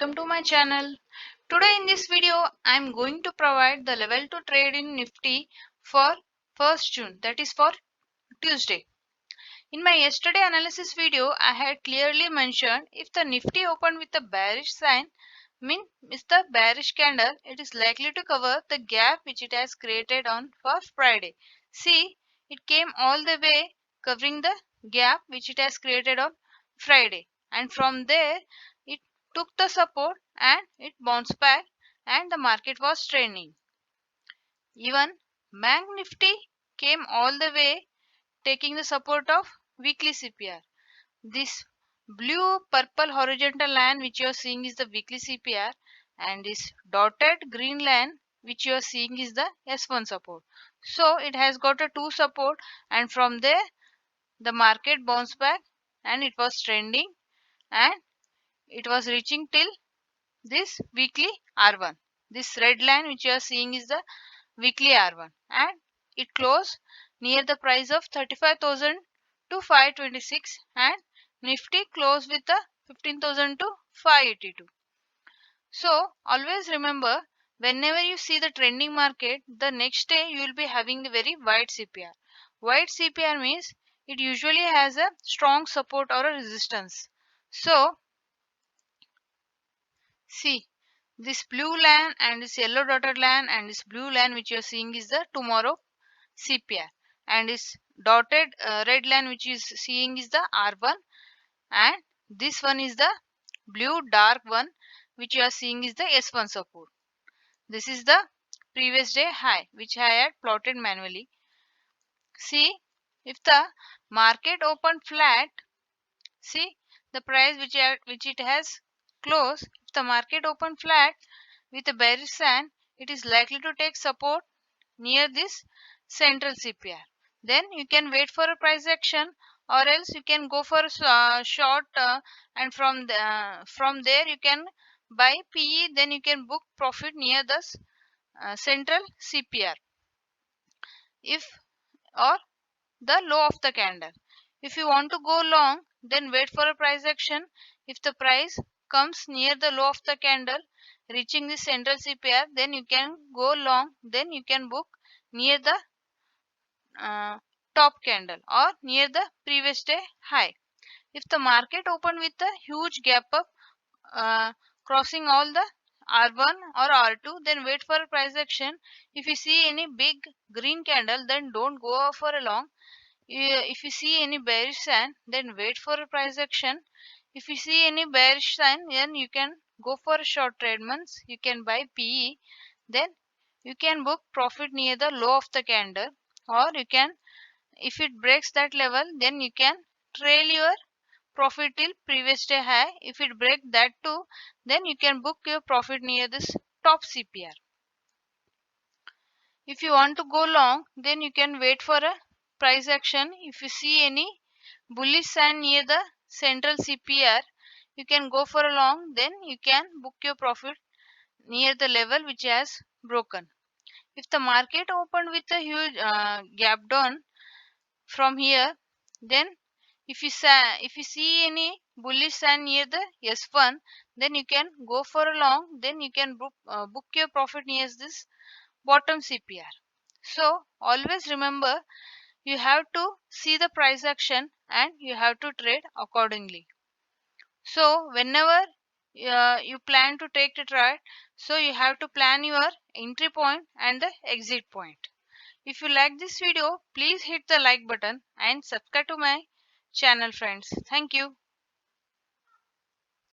welcome to my channel. Today in this video I am going to provide the level to trade in Nifty for 1st June, that is for Tuesday. In my yesterday analysis video I had clearly mentioned if the Nifty opened with a bearish sign, means the bearish candle, it is likely to cover the gap which it has created on for Friday. See, it came all the way covering the gap which it has created on Friday, and from there it took the support and it bounced back and the market was trending. Even Bank Nifty came all the way taking the support of weekly CPR. This blue purple horizontal line which you are seeing is the weekly CPR, and this dotted green line which you are seeing is the S1 support. So it has got a two support, and from there the market bounced back and it was trending and it was reaching till this weekly R1. This red line which you are seeing is the weekly R1, and it closed near the price of 35,000 to 526, and Nifty closed with the 15,000 to 582. So always remember, whenever you see the trending market, the next day you will be having the very wide CPR. Wide CPR means it usually has a strong support or a resistance. So see, this blue line and this yellow dotted line and this blue line which you are seeing is the tomorrow CPR, and this dotted red line which is seeing is the R1, and this one is the blue dark one which you are seeing is the S1 support. This is the previous day high which I had plotted manually. See, if the market opened flat, see the price which it has closed. If the market opened flat with a bearish sign, it is likely to take support near this central CPR. Then you can wait for a price action, or else you can go for a short, and from there you can buy PE. Then you can book profit near the central CPR, if or the low of the candle. If you want to go long, then wait for a price action. If the price comes near the low of the candle reaching the central CPR, then you can go long. Then you can book near the uh, top candle or near the previous day high. If the market opened with a huge gap up, crossing all the R1 or R2, then wait for a price action. If you see any big green candle, then don't go for a long. If you see any bearish sign, then wait for a price action. If you see any bearish sign, then you can go for a short trade, means you can buy PE. Then you can book profit near the low of the candle, or you can, if it breaks that level, then you can trail your profit till previous day high. If it break that too, then you can book your profit near this top CPR. If you want to go long, then you can wait for a price action. If you see any bullish sign near the central CPR, you can go for a long. Then you can book your profit near the level which has broken. If the market opened with a huge gap down from here, then if you see any bullish sign near the S1, then you can go for a long. Then you can book your profit near this bottom CPR. So always remember, you have to see the price action and you have to trade accordingly. So whenever you plan to take the trade, so you have to plan your entry point and the exit point. If you like this video, please hit the like button and subscribe to my channel, friends. Thank you.